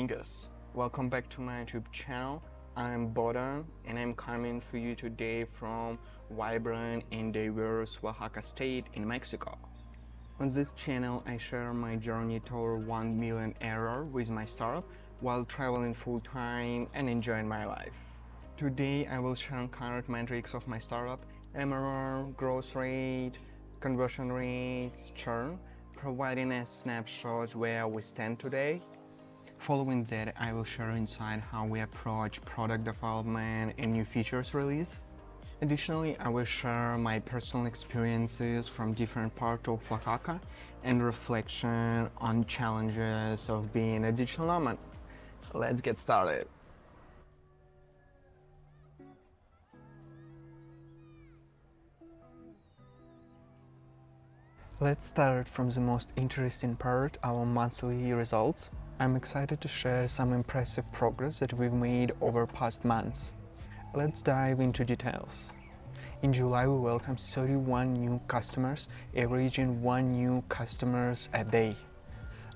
amigos. Welcome back to my YouTube channel. I'm Bohdan and I'm coming for you today from vibrant and diverse Oaxaca State in Mexico. On this channel, I share my journey toward 1 million MRR with my startup while traveling full-time and enjoying my life. Today, I will share current metrics of my startup: MRR, growth rate, conversion rates, churn, providing a snapshot where we stand today. Following that, I will share insight how we approach product development and new features release. Additionally, I will share my personal experiences from different parts of Oaxaca and reflection on challenges of being a digital nomad. Let's get started. Let's start from the most interesting part, our monthly results. I'm excited to share some impressive progress that we've made over past months. Let's dive into details. In July, we welcomed 31 new customers, averaging 1 new customers a day.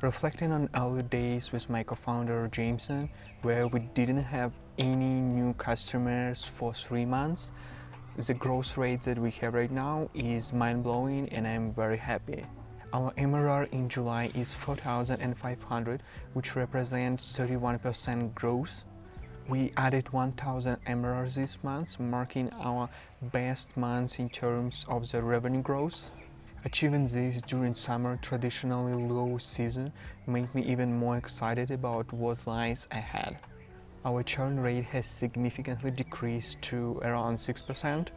Reflecting on early days with my co-founder Jameson, where we didn't have any new customers for 3 months, the growth rate that we have right now is mind-blowing and I'm very happy. Our MRR in July is 4,500, which represents 31% growth. We added 1,000 MRR this month, marking our best month in terms of the revenue growth. Achieving this during summer, traditionally low season, made me even more excited about what lies ahead. Our churn rate has significantly decreased to around 6%.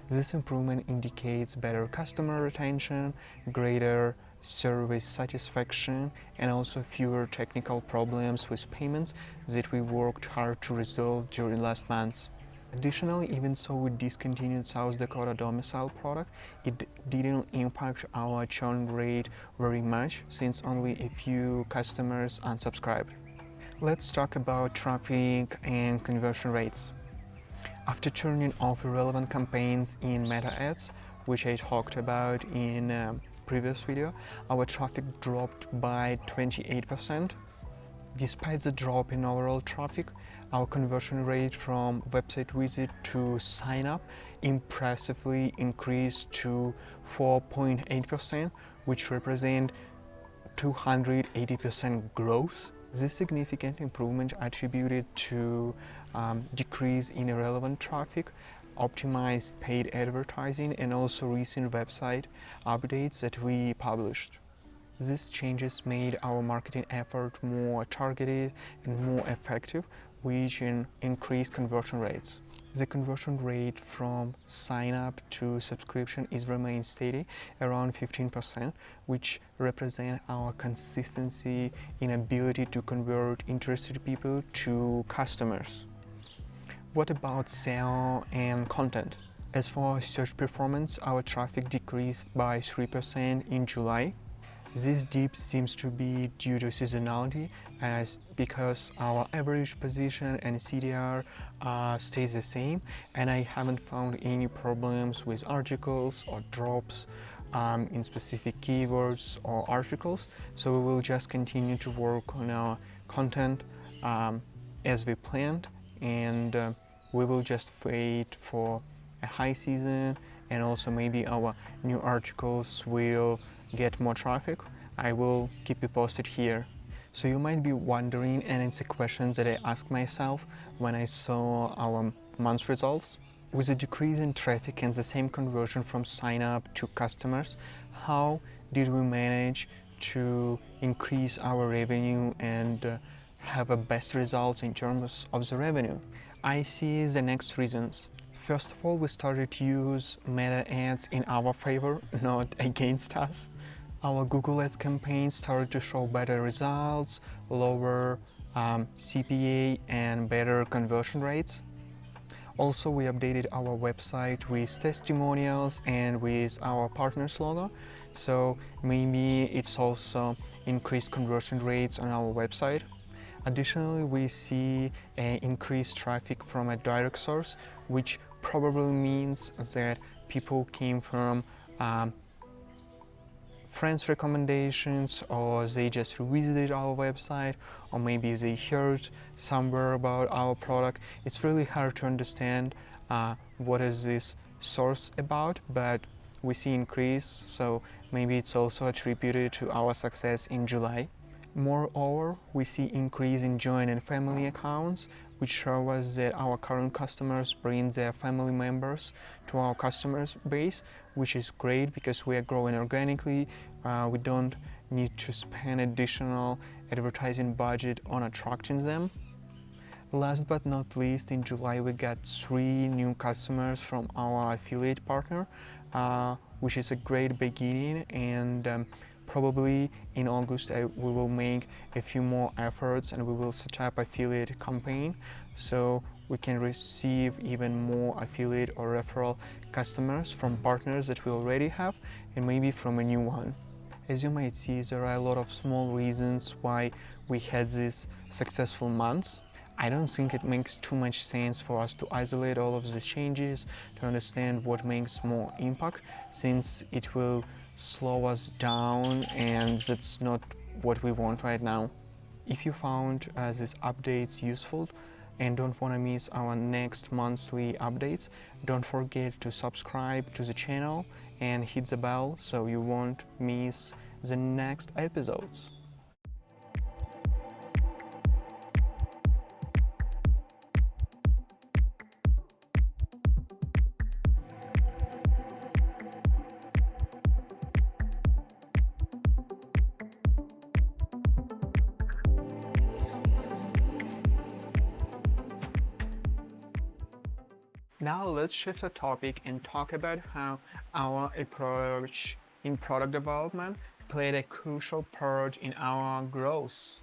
This improvement indicates better customer retention, greater service satisfaction, and also fewer technical problems with payments that we worked hard to resolve during last months. Additionally, even though we discontinued South Dakota domicile product, it didn't impact our churn rate very much since only a few customers unsubscribed. Let's talk about traffic and conversion rates. After turning off irrelevant campaigns in meta ads, which I talked about in a previous video, our traffic dropped by 28%. Despite the drop in overall traffic, our conversion rate from website visit to sign up impressively increased to 4.8%, which represents 280% growth. This significant improvement attributed to decrease in irrelevant traffic, optimized paid advertising, and also recent website updates that we published. These changes made our marketing effort more targeted and more effective, which increased conversion rates. The conversion rate from sign up to subscription is remained steady around 15%, which represents our consistency in ability to convert interested people to customers. What about SEO and content? As for search performance, our traffic decreased by 3% in July. This dip seems to be due to seasonality, because our average position and CTR stays the same, and I haven't found any problems with articles or drops in specific keywords or articles. So we will just continue to work on our content as we planned, and we will just wait for a high season, and also maybe our new articles will get more traffic. I will keep you posted here. So you might be wondering, and it's a question that I asked myself when I saw our month results. With a decrease in traffic and the same conversion from sign up to customers, how did we manage to increase our revenue and have a best results in terms of the revenue? I see the next reasons. First of all, we started to use meta ads in our favor, not against us. Our Google Ads campaign started to show better results, lower CPA, and better conversion rates. Also, we updated our website with testimonials and with our partners logo, so maybe it's also increased conversion rates on our website. Additionally, we see increased traffic from a direct source, which probably means that people came from friends' recommendations, or they just revisited our website, or maybe they heard somewhere about our product. It's really hard to understand what is this source about, but we see increase, so maybe it's also attributed to our success in July. Moreover, we see increase in joint and family accounts, which show us that our current customers bring their family members to our customers base, which is great because we are growing organically. We don't need to spend additional advertising budget on attracting them. Last but not least, in July we got 3 new customers from our affiliate partner, which is a great beginning, and probably in August we will make a few more efforts and we will set up affiliate campaign so we can receive even more affiliate or referral customers from partners that we already have and maybe from a new one. As you might see, there are a lot of small reasons why we had these successful months. I don't think it makes too much sense for us to isolate all of the changes to understand what makes more impact, since it will slow us down and that's not what we want right now. If you found these updates useful and don't want to miss our next monthly updates, don't forget to subscribe to the channel and hit the bell so you won't miss the next episodes. Now let's shift the topic and talk about how our approach in product development played a crucial part in our growth.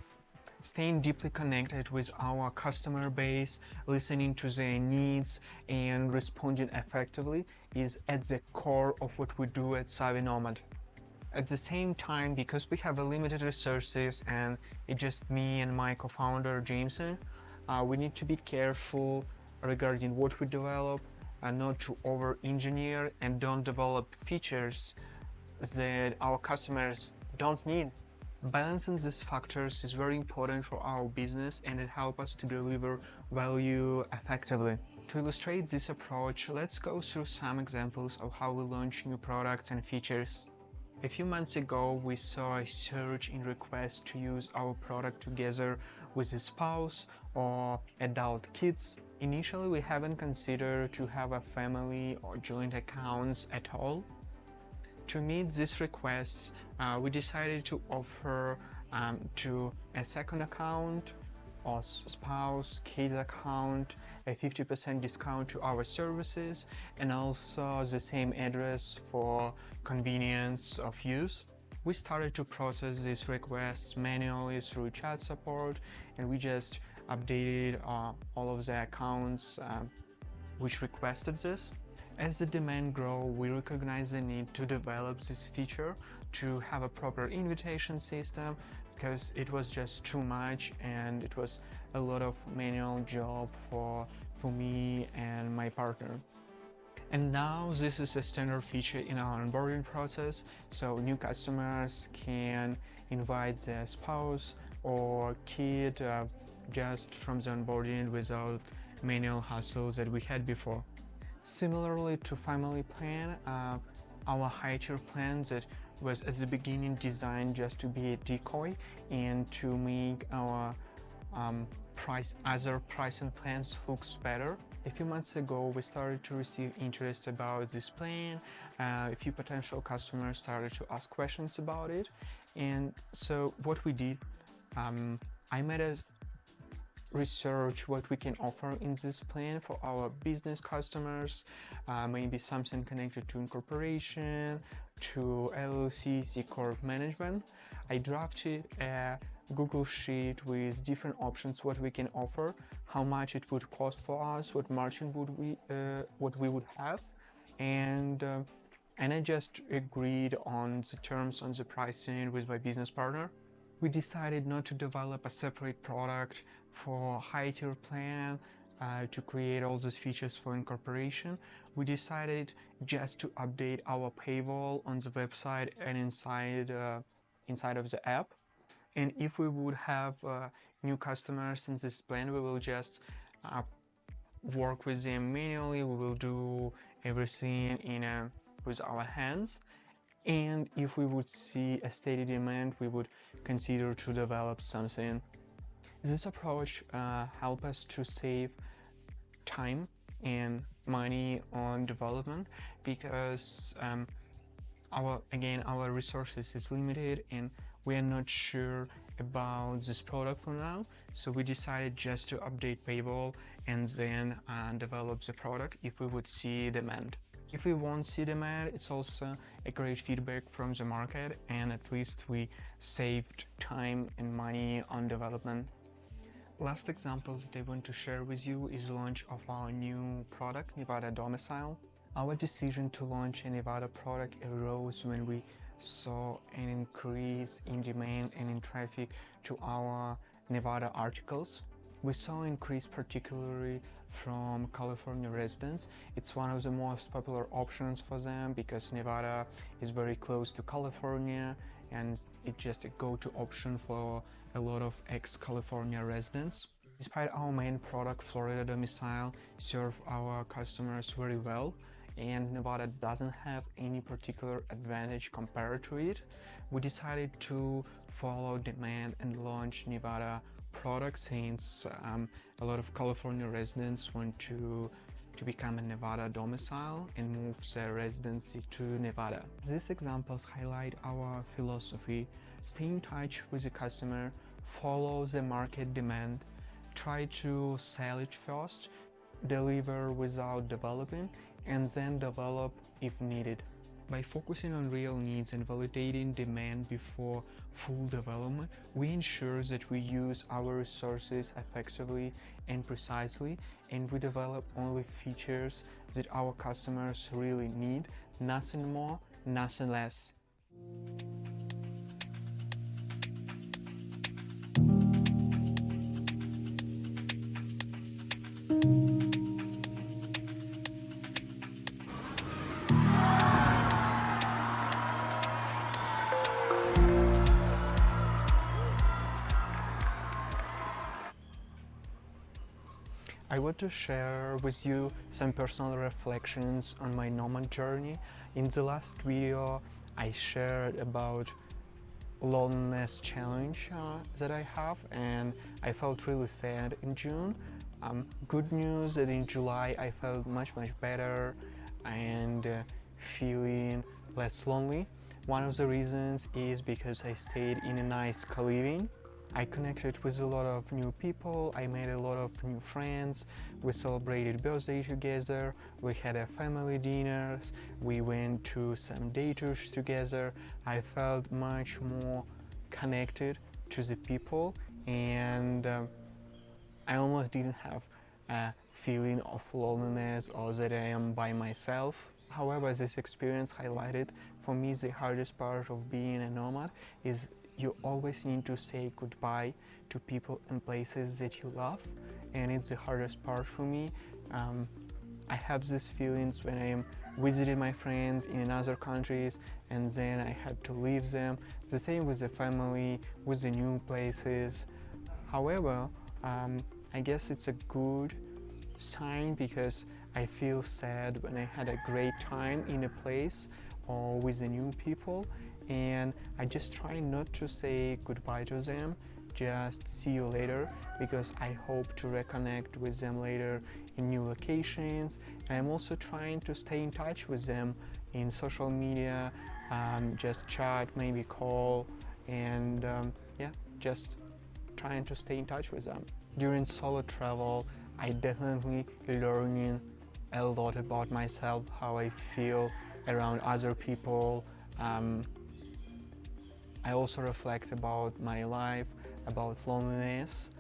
Staying deeply connected with our customer base, listening to their needs, and responding effectively is at the core of what we do at SavvyNomad. At the same time, because we have limited resources and it's just me and my co-founder Jameson, we need to be careful regarding what we develop and not to over-engineer and don't develop features that our customers don't need. Balancing these factors is very important for our business and it helps us to deliver value effectively. To illustrate this approach, let's go through some examples of how we launch new products and features. A few months ago, we saw a surge in requests to use our product together with a spouse or adult kids. Initially, we haven't considered to have a family or joint accounts at all. To meet these requests, we decided to offer to a second account or spouse, kids account, a 50% discount to our services, and also the same address for convenience of use. We started to process these requests manually through chat support, and we just updated all of the accounts which requested this. As the demand grew, we recognized the need to develop this feature to have a proper invitation system because it was just too much and it was a lot of manual job for me and my partner. And now this is a standard feature in our onboarding process, so new customers can invite their spouse or kid just from the onboarding without manual hassles that we had before. Similarly to family plan, our high tier plan that was at the beginning designed just to be a decoy and to make our other pricing plans looks better. A few months ago, we started to receive interest about this plan. A few potential customers started to ask questions about it, and so what we did, I made a research what we can offer in this plan for our business customers, maybe something connected to incorporation, to LLC, C Corp management. I drafted a Google Sheet with different options what we can offer, how much it would cost for us, what margin would what we would have, and I just agreed on the terms on the pricing with my business partner. We decided not to develop a separate product for high tier plan to create all those features for incorporation, we decided just to update our paywall on the website and inside of the app. And if we would have new customers in this plan, we will just work with them manually. We will do everything with our hands. And if we would see a steady demand, we would consider to develop something. This approach helps us to save time and money on development, because our resources is limited and we are not sure about this product for now. So we decided just to update paywall and then develop the product if we would see demand. If we won't see demand, it's also a great feedback from the market, and at least we saved time and money on development. Last example that I want to share with you is the launch of our new product, Nevada Domicile. Our decision to launch a Nevada product arose when we saw an increase in demand and in traffic to our Nevada articles. We saw an increase particularly from California residents. It's one of the most popular options for them because Nevada is very close to California and it's just a go-to option for a lot of ex-California residents. Despite our main product, Florida Domicile, serve our customers very well, and Nevada doesn't have any particular advantage compared to it, we decided to follow demand and launch Nevada products, since a lot of California residents want to become a Nevada domicile and move their residency to Nevada. These examples highlight our philosophy: stay in touch with the customer, follow the market demand, try to sell it first, deliver without developing, and then develop if needed. By focusing on real needs and validating demand before full development, we ensure that we use our resources effectively and precisely, and we develop only features that our customers really need, nothing more, nothing less. I want to share with you some personal reflections on my nomad journey. In the last video, I shared about loneliness challenge that I have, and I felt really sad in June. Good news that in July I felt much better and feeling less lonely. One of the reasons is because I stayed in a nice co-living. I connected with a lot of new people, I made a lot of new friends, we celebrated birthday together, we had a family dinners, we went to some day tours together. I felt much more connected to the people, and I almost didn't have a feeling of loneliness or that I am by myself. However, this experience highlighted for me the hardest part of being a nomad is you always need to say goodbye to people and places that you love, and it's the hardest part for me. I have these feelings when I am visiting my friends in other countries and then I had to leave them. The same with the family, with the new places. However, I guess it's a good sign because I feel sad when I had a great time in a place or with the new people, and I just try not to say goodbye to them, just see you later, because I hope to reconnect with them later in new locations. And I'm also trying to stay in touch with them in social media, just chat, maybe call, and yeah, just trying to stay in touch with them. During solo travel, I definitely learning a lot about myself, how I feel around other people. I also reflect about my life, about loneliness,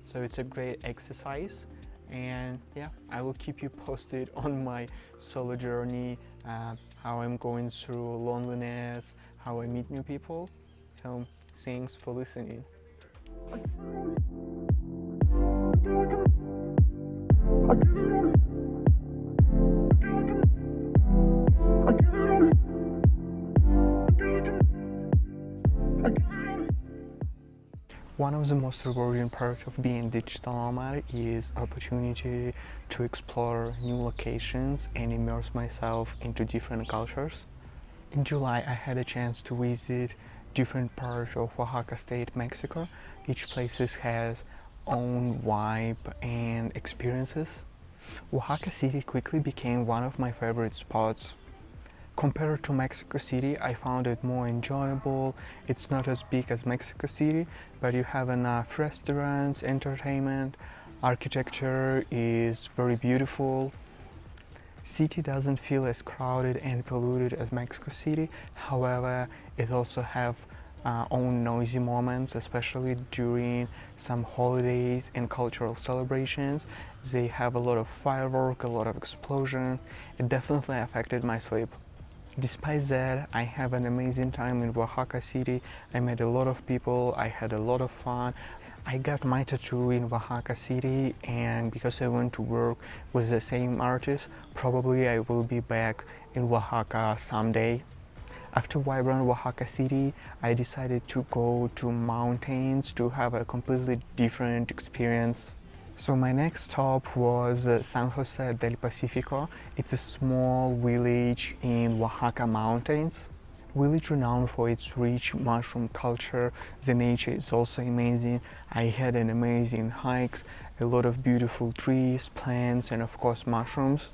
so it's a great exercise, and yeah, I will keep you posted on my solo journey, how I'm going through loneliness, how I meet new people. So thanks for listening. One of the most rewarding parts of being digital nomad is opportunity to explore new locations and immerse myself into different cultures. In July, I had a chance to visit different parts of Oaxaca State, Mexico. Each place has own vibe and experiences. Oaxaca City quickly became one of my favorite spots. Compared to Mexico City, I found it more enjoyable. It's not as big as Mexico City, but you have enough restaurants, entertainment, architecture is very beautiful. City doesn't feel as crowded and polluted as Mexico City. However, it also have own noisy moments, especially during some holidays and cultural celebrations. They have a lot of firework, a lot of explosion. It definitely affected my sleep. Despite that, I have an amazing time in Oaxaca City. I met a lot of people, I had a lot of fun. I got my tattoo in Oaxaca City, and because I went to work with the same artist, probably I will be back in Oaxaca someday. After vibrant Oaxaca City, I decided to go to mountains to have a completely different experience. So my next stop was San Jose del Pacifico. It's a small village in Oaxaca mountains. Village renowned for its rich mushroom culture. The nature is also amazing. I had an amazing hikes, a lot of beautiful trees, plants, and of course mushrooms.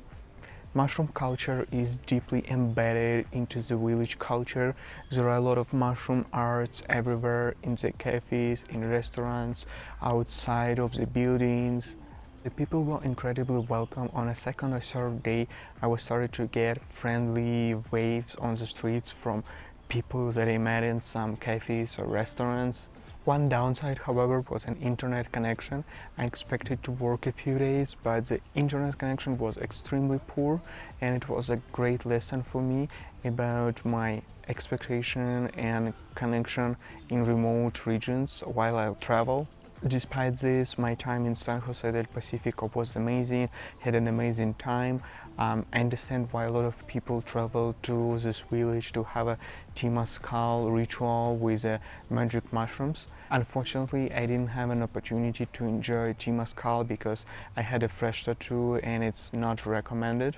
Mushroom culture is deeply embedded into the village culture. There are a lot of mushroom arts everywhere, in the cafes, in restaurants, outside of the buildings. The people were incredibly welcome. On a second or third day, I was started to get friendly waves on the streets from people that I met in some cafes or restaurants. One downside, however, was an internet connection. I expected to work a few days, but the internet connection was extremely poor, and it was a great lesson for me about my expectation and connection in remote regions while I travel. Despite this, my time in San Jose del Pacifico was amazing, had an amazing time. I understand why a lot of people travel to this village to have a Temazcal ritual with magic mushrooms. Unfortunately, I didn't have an opportunity to enjoy Temazcal because I had a fresh tattoo and it's not recommended.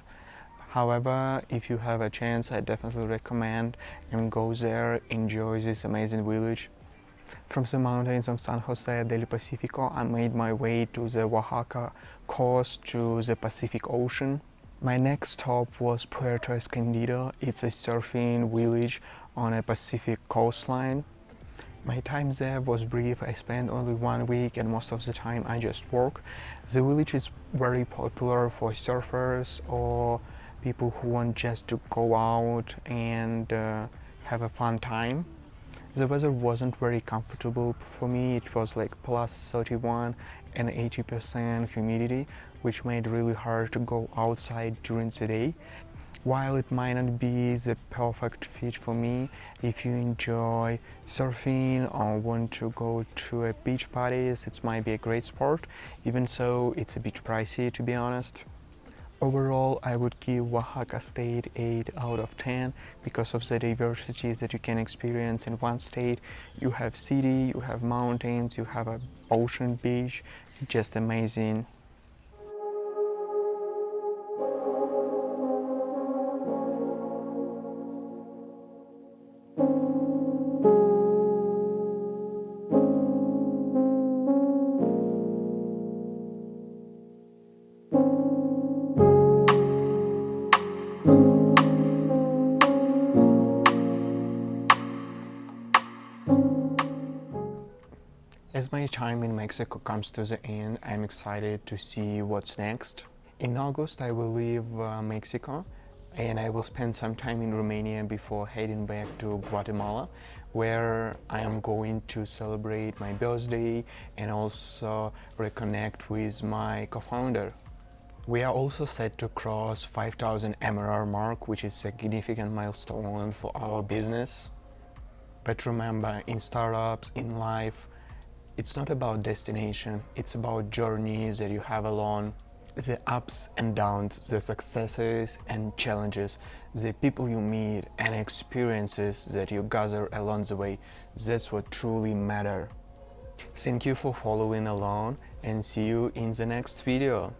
However, if you have a chance, I definitely recommend and go there, enjoy this amazing village. From the mountains of San Jose del Pacifico, I made my way to the Oaxaca coast to the Pacific Ocean. My next stop was Puerto Escondido. It's a surfing village on a Pacific coastline. My time there was brief. I spent only 1 week and most of the time I just work. The village is very popular for surfers or people who want just to go out and have a fun time. The weather wasn't very comfortable for me. It was like plus 31 and 80% humidity, which made it really hard to go outside during the day. While it might not be the perfect fit for me, if you enjoy surfing or want to go to a beach parties, it might be a great sport. Even so, it's a bit pricey, to be honest. Overall, I would give Oaxaca State 8 out of 10 because of the diversities that you can experience in one state. You have city, you have mountains, you have an ocean beach, just amazing. As my time in Mexico comes to the end, I'm excited to see what's next. In August, I will leave Mexico and I will spend some time in Romania before heading back to Guatemala, where I am going to celebrate my birthday and also reconnect with my co-founder. We are also set to cross 5,000 MRR mark, which is a significant milestone for our business. But remember, in startups, in life, it's not about destination, it's about journeys that you have along. The ups and downs, the successes and challenges, the people you meet and experiences that you gather along the way, that's what truly matter. Thank you for following along and see you in the next video.